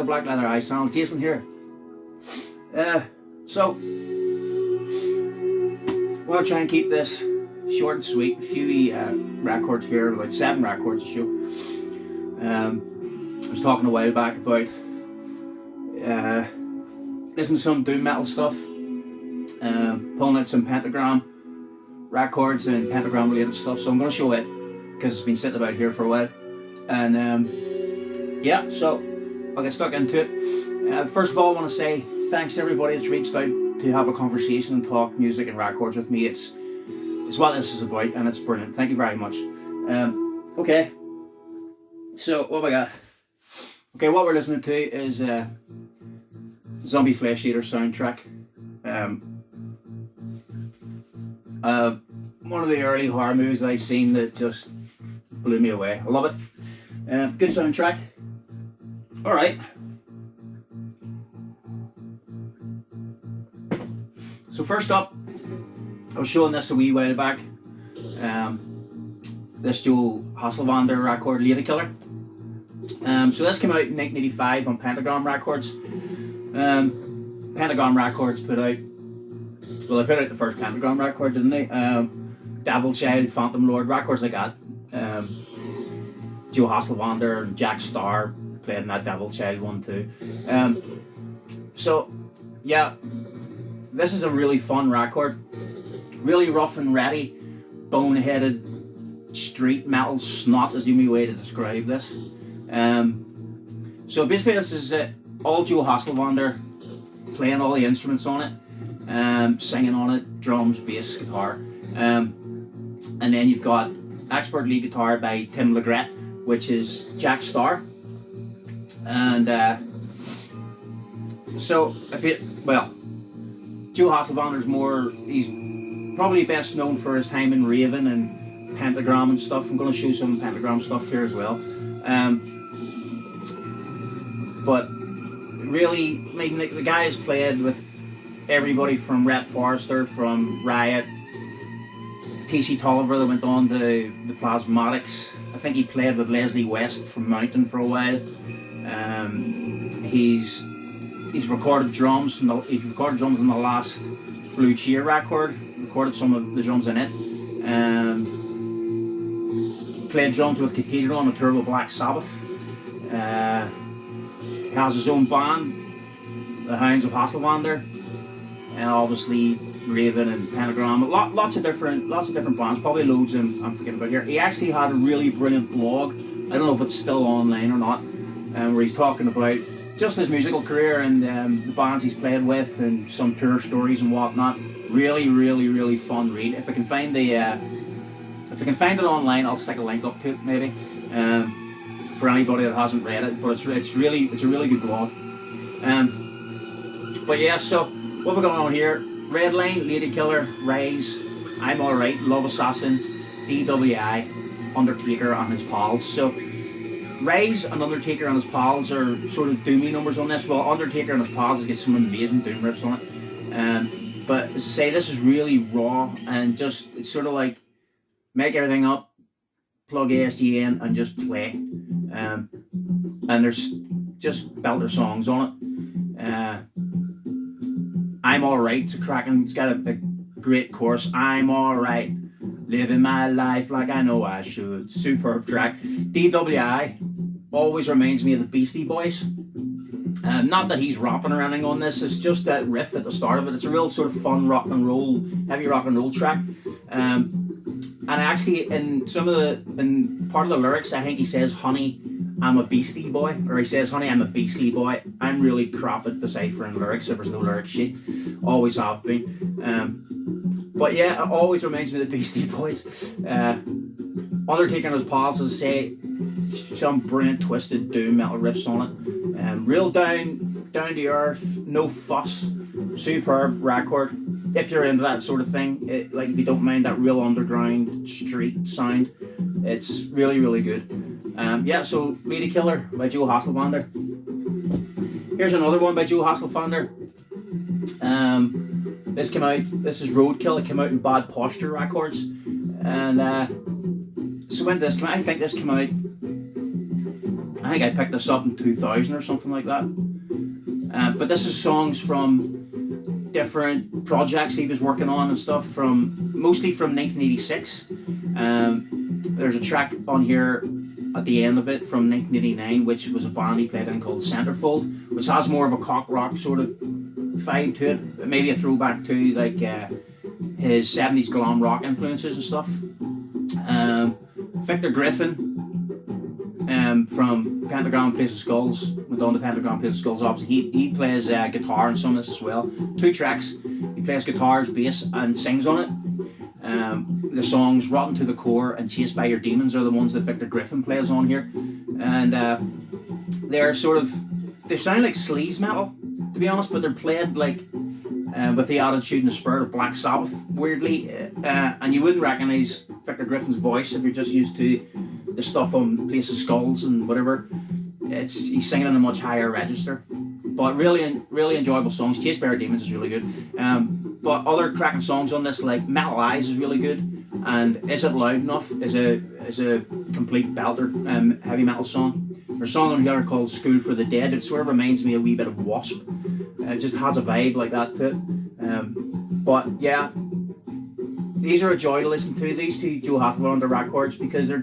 to Black Leather Eye Channel. Jason here. So, I'm going to try and keep this short and sweet. A few records here, about 7 records to show. I was talking a while back about listening to some doom metal stuff, pulling out some Pentagram records and Pentagram related stuff. So I'm going to show it because it's been sitting about here for a while. And yeah, so I'll get stuck into it. First of all, I want to say thanks to everybody that's reached out to have a conversation and talk music and records with me. It's what this is about, and it's brilliant. Thank you very much. Okay, so what have I got? Okay, what we're listening to is Zombie Flesh Eater soundtrack. One of the early horror movies I've seen that just blew me away. I love it. Good soundtrack. Alright. So first up, I was showing this a wee while back. This Joe Hasselvander record, Lady Killer. So this came out in 1985 on Pentagram Records. Pentagram Records put out, well, they put out the first Pentagram record, didn't they? Devil Child, Phantom Lord, records like that. Joe Hasselvander and Jack Starr played in that Devil Child one too. So yeah, this is a really fun record. Really rough and ready, boneheaded street metal snot is the only way to describe this. So basically this is all Joe Hasselvander playing all the instruments on it, singing on it, drums, bass, guitar. And then you've got expert lead guitar by Tim Legret, which is Jack Starr. And so Joe Hasselvander's he's probably best known for his time in Raven and Pentagram and stuff. I'm going to show some Pentagram stuff here as well. But really, the guy has played with everybody from Rhett Forrester, from Riot, T.C. Tolliver that went on to the Plasmatics. I think he played with Leslie West from Mountain for a while. He's recorded drums. He's recorded drums on the last Blue Cheer record. Recorded some of the drums in it. Played drums with Cathedral on the tour with Black Sabbath. He has his own band, the Hounds of Hasselvander, and obviously Griffin and Pentagram. Lots of different bands. Probably loads I'm forgetting about here. He actually had a really brilliant blog. I don't know if it's still online or not, where he's talking about just his musical career and the bands he's played with and some tour stories and whatnot. Really, really, really fun read. If I can find it online, I'll stick a link up to it maybe. For anybody that hasn't read it, but it's a really good blog. But yeah, so what we're going on here: Redline, Lady Killer, Rise, I'm Alright, Love Assassin, DWI, Undertaker and his pals. So Rise and Undertaker and his pals are sort of doomy numbers on this. Well, Undertaker and his pals get some amazing doom riffs on it. But as I say, this is really raw and just, it's sort of like make everything up, plug ASG in and just play. And there's just belter songs on it. I'm Alright, it's cracking, it's got a great chorus. I'm alright, living my life like I know I should. Superb track. DWI always reminds me of the Beastie Boys. Not that he's rapping or anything on this, it's just that riff at the start of it. It's a real sort of fun heavy rock and roll track. And actually, in part of the lyrics, I think he says, "Honey, I'm a beastie boy," or he says, "Honey, I'm a beastly boy." I'm really crap at deciphering lyrics if there's no lyric sheet. Always have been. But yeah, it always reminds me of the Beastie Boys. Undertaker and his pals, as I say, some brilliant twisted doom metal riffs on it. Real down to earth, no fuss, superb record. If you're into that sort of thing, if you don't mind that real underground street sound, it's really, really good. Yeah, so Lady Killer by Joe Hasselvander. Here's another one by Joe Hasselvander. This is Roadkill. It came out in Bad Posture Records. And so when did this come out? I think this came out I think I picked this up in 2000 or something like that. But this is songs from different projects he was working on and stuff, mostly from 1986. There's a track on here at the end of it from 1989, which was a band he played in called Centerfold, which has more of a cock rock sort of vibe to it, maybe a throwback to like his 70s glam rock influences and stuff. Victor Griffin from Pentagram Plays of Skulls, went on to Pentagram Plays of Skulls. Obviously, he plays guitar in some of this as well. 2 tracks. He plays guitars, bass, and sings on it. The songs Rotten to the Core and Chased by Your Demons are the ones that Victor Griffin plays on here, and they sound like sleaze metal, to be honest, but they're played like with the attitude and the spirit of Black Sabbath, weirdly, and you wouldn't recognise Victor Griffin's voice if you're just used to the stuff on Place of Skulls and whatever. He's singing in a much higher register, but really enjoyable songs. Chased by Your Demons is really good, but other cracking songs on this, like Metal Eyes is really good, and Is It Loud Enough is a complete belter, heavy metal song. There's a song on here called School for the Dead. It sort of reminds me a wee bit of Wasp. It just has a vibe like that to it. But yeah, these are a joy to listen to. These 2 Joe Hasselvander records, because they're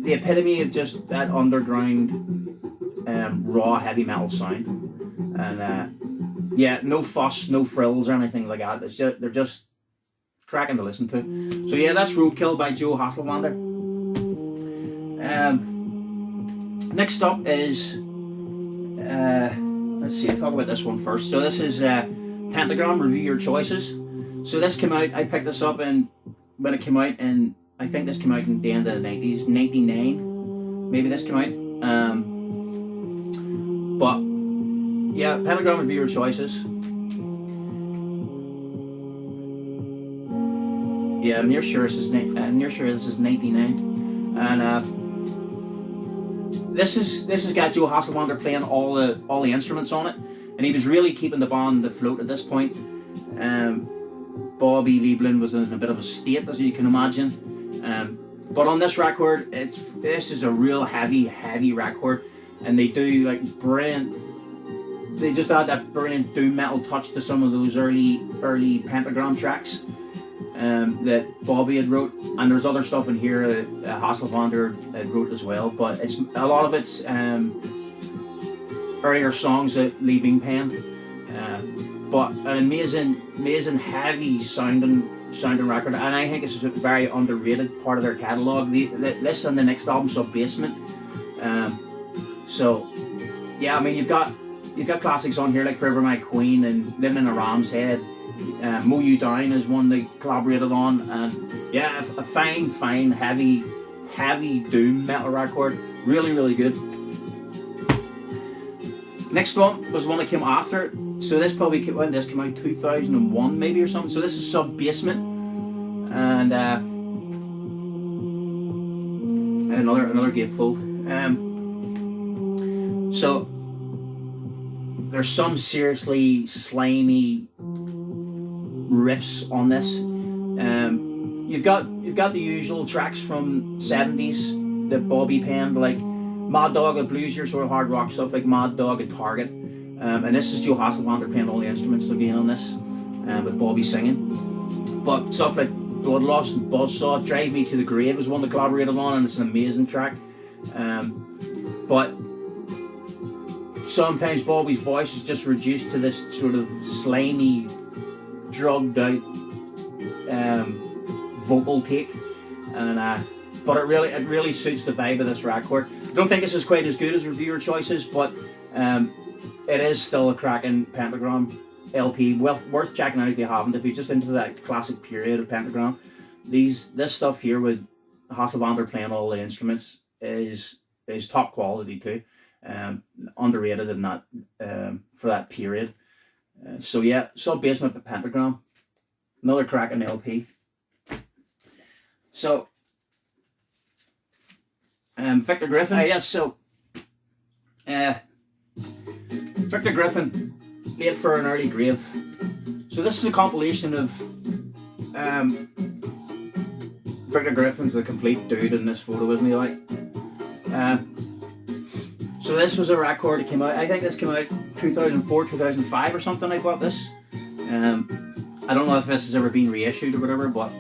the epitome of just that underground raw heavy metal sound. And yeah, no fuss, no frills or anything like that. They're just cracking to listen to. So yeah, that's Roadkill by Joe Hasselvander. Next up is let's see, I'll talk about this one first. So this is Pentagram, Review Your Choices. So this came out, I picked this up when it came out, and I think this came out in the end of the 90s, 99, maybe this came out. But yeah, Pentagram, Review Your Choices. Yeah, I'm near sure this is 99, and This has got Joe Hasselvander playing all the instruments on it, and he was really keeping the band afloat at this point. Bobby Liebling was in a bit of a state, as you can imagine. But on this record, this is a real heavy record, and they do like brilliant. They just add that brilliant doom metal touch to some of those early Pentagram tracks that Bobby had wrote, and there's other stuff in here that Hasselvander had wrote as well, but a lot of it's earlier songs that Lee Bing penned, but an amazing heavy sounding record, and I think it's a very underrated part of their catalogue. This and the next album, Sub-Basement. So yeah, I mean, you've got classics on here like Forever My Queen and Living in a Ram's Head. Mow You Down is one they collaborated on, and yeah, a fine heavy doom metal record, really good. Next one was one that came after, so this probably came out 2001 maybe or something. So this is Sub-Basement, and another gatefold. So there's some seriously slimy riffs on this. You've got the usual tracks from 70s that Bobby penned, like Mad Dog, the bluesier sort of hard rock stuff like Mad Dog and Target. And this is Joe Hasselvander playing all the instruments again on this, with Bobby singing. But stuff like Bloodlust and Buzzsaw, Drive Me to the Grave is one they collaborated on, and it's an amazing track. But sometimes Bobby's voice is just reduced to this sort of slimy, drugged out vocal take, and but it really suits the vibe of this record. I don't think it's as quite as good as Reviewer Choices, but it is still a cracking Pentagram LP. Well, worth checking out if you haven't. If you're just into that classic period of Pentagram, this stuff here with Hasselvander playing all the instruments is top quality too. Underrated in that for that period. So yeah, Sub-Basement by Pentagram, another cracking LP. So Victor Griffin. Victor Griffin, Late for an Early Grave. So this is a compilation of Victor Griffin's a complete dude in this photo, isn't he? Like, So this was a record that came out, I think this came out 2004, 2005 or something. I bought this. I don't know if this has ever been reissued or whatever, but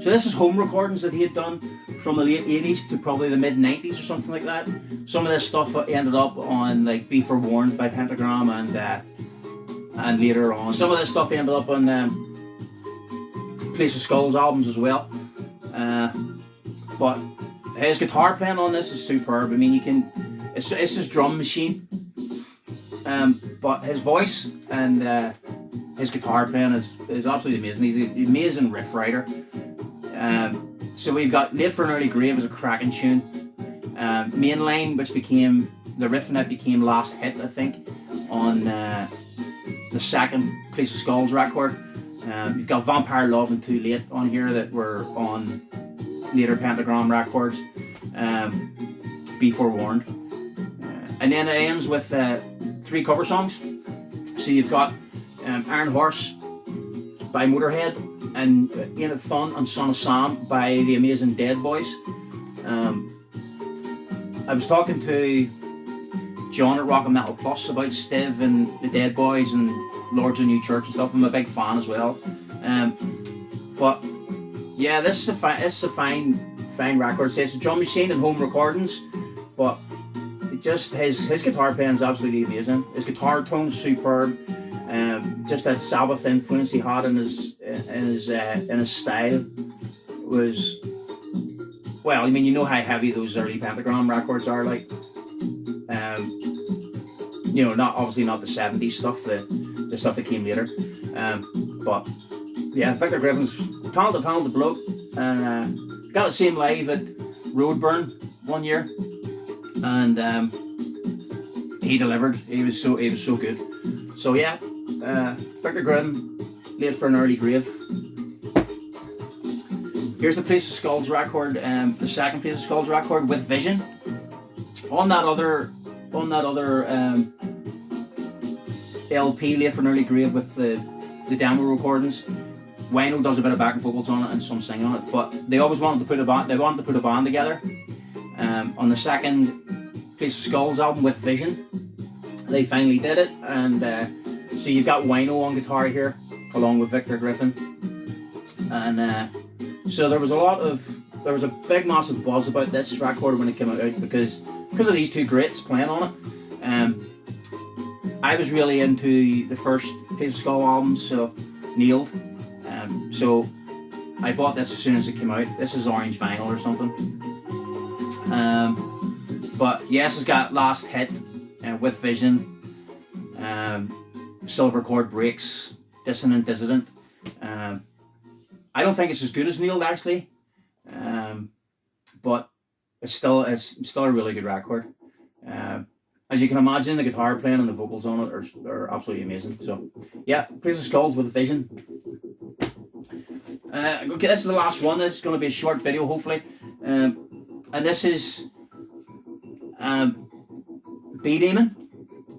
so this is home recordings that he had done from the late 80s to probably the mid 90s or something like that. Some of this stuff ended up on like Be Forewarned by Pentagram and later on. Some of this stuff ended up on Place of Skulls albums as well. But his guitar playing on this is superb. I mean, you can, it's his drum machine, but his voice and his guitar playing is absolutely amazing. He's an amazing riff writer. So we've got Late for an Early Grave is a cracking tune. Mainline, which became, the riff in it became Last Hit, I think, on the second Place of Skulls record. You've got Vampire Love and Too Late on here that were on later Pentagram records. Be Forewarned. And then it ends with 3 cover songs. So you've got Iron Horse by Motorhead, and Ain't It Fun and Son of Sam by the amazing Dead Boys. I was talking to John at Rock and Metal Plus about Steve and the Dead Boys and Lords of New Church and stuff. I'm a big fan as well. But yeah, this is a fine record. It's a drum machine and home recordings, but it just his guitar playing is absolutely amazing. His guitar tone is superb. Just that Sabbath influence he had in his style was, well, I mean, you know how heavy those early Pentagram records are, like, you know, obviously not the 70s stuff, the stuff that came later, but yeah, Victor Griffin's talented bloke, and got to see him live at Roadburn one year, and he delivered. He was so good. So yeah, Victor Griffin, Late for an Early Grave. Here's the Place of Skulls record, the second Place of Skulls record with Vision. On that other LP, Late for an Early Grave, with the demo recordings, Wino does a bit of backing vocals on it and some singing on it. But they always wanted to put a band. They wanted to put a band together. On the second Place of Skulls album with Vision, they finally did it, and so you've got Wino on guitar here, along with Victor Griffin, and so there was a big massive buzz about this record when it came out because of these two greats playing on it. I was really into the first Place of Skull albums, so Nailed, so I bought this as soon as it came out. This is orange vinyl or something. But yes, it's got Last Hit with Vision, Silver Chord Breaks, Dissonant Dissident. I don't think it's as good as Nailed, actually, but it's still a really good record. As you can imagine, the guitar playing and the vocals on it are absolutely amazing. So yeah, Place of Skulls with Vision. Okay, this is the last one. This is going to be a short video, hopefully, and this is B Demon,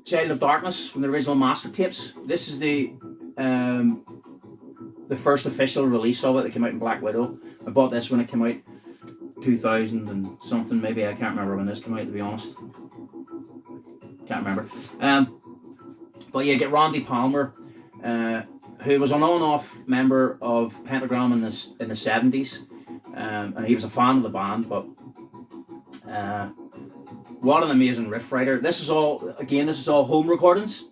Child of Darkness from the original master tapes. This is the first official release of it that came out in Black Widow. I bought this when it came out 2000 and something, maybe. I can't remember when this came out, to be honest. Can't remember. But yeah, get Randy Palmer, who was an on-off member of Pentagram in the 70s, and he was a fan of the band. But what an amazing riff writer! This is all home recordings,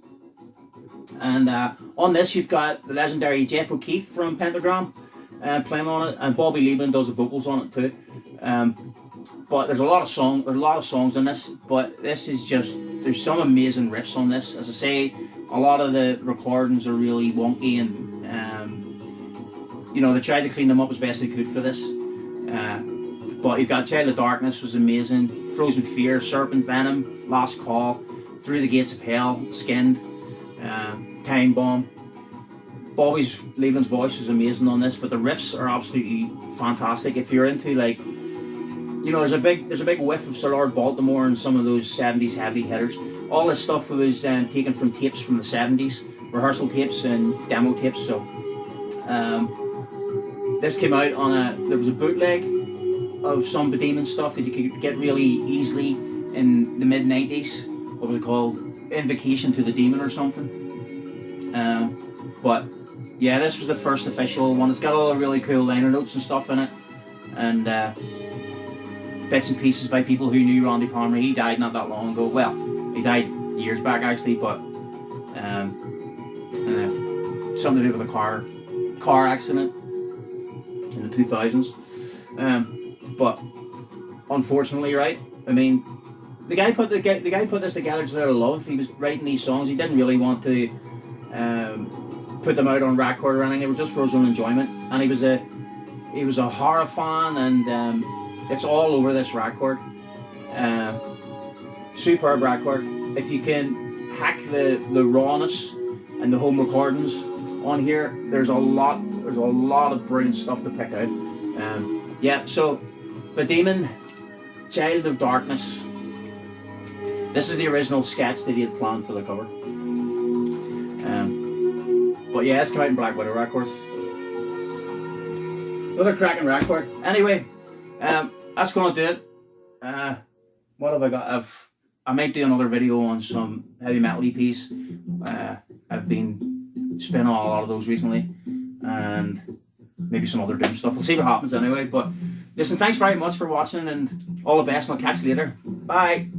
and on this you've got the legendary Jeff O'Keefe from Pentagram playing on it, and Bobby Liebman does the vocals on it too. But there's a lot of songs in this, but this is there's some amazing riffs on this. As I say, a lot of the recordings are really wonky, and you know, they tried to clean them up as best they could for this. But you've got Child of Darkness was amazing, Frozen Fear, Serpent Venom, Last Call, Through the Gates of Hell, Skinned, Time Bomb. Bobby Liebman's voice is amazing on this, but the riffs are absolutely fantastic. If you're into, like, you know, there's a big whiff of Sir Lord Baltimore and some of those 70s heavy hitters. All this stuff was taken from tapes from the 70s, rehearsal tapes and demo tapes. So this came out on there was a bootleg of some Demon stuff that you could get really easily in the mid-90s. What was it called? Invocation to the Demon or something. But yeah, this was the first official one. It's got all the really cool liner notes and stuff in it, and bits and pieces by people who knew Randy Palmer. He died not that long ago. Well, he died years back actually, but something to do with a car accident in the 2000s. But unfortunately, right? I mean, the guy put this together just out of love. He was writing these songs. He didn't really want to put them out on record or anything. They were just for his own enjoyment. And he was a horror fan, and it's all over this record. Superb record. If you can hack the rawness and the home recordings on here, there's a lot of brilliant stuff to pick out. Yeah, so the Demon, Child of Darkness. This is the original sketch that he had planned for the cover. But yeah, it's come out in Black Widow Records. Another cracking record. Anyway, that's going to do it. What have I got? I might do another video on some heavy metal EPs. I've been spinning a lot of those recently, and maybe some other Doom stuff. We'll see what happens anyway. But listen, thanks very much for watching, and all the best, and I'll catch you later. Bye.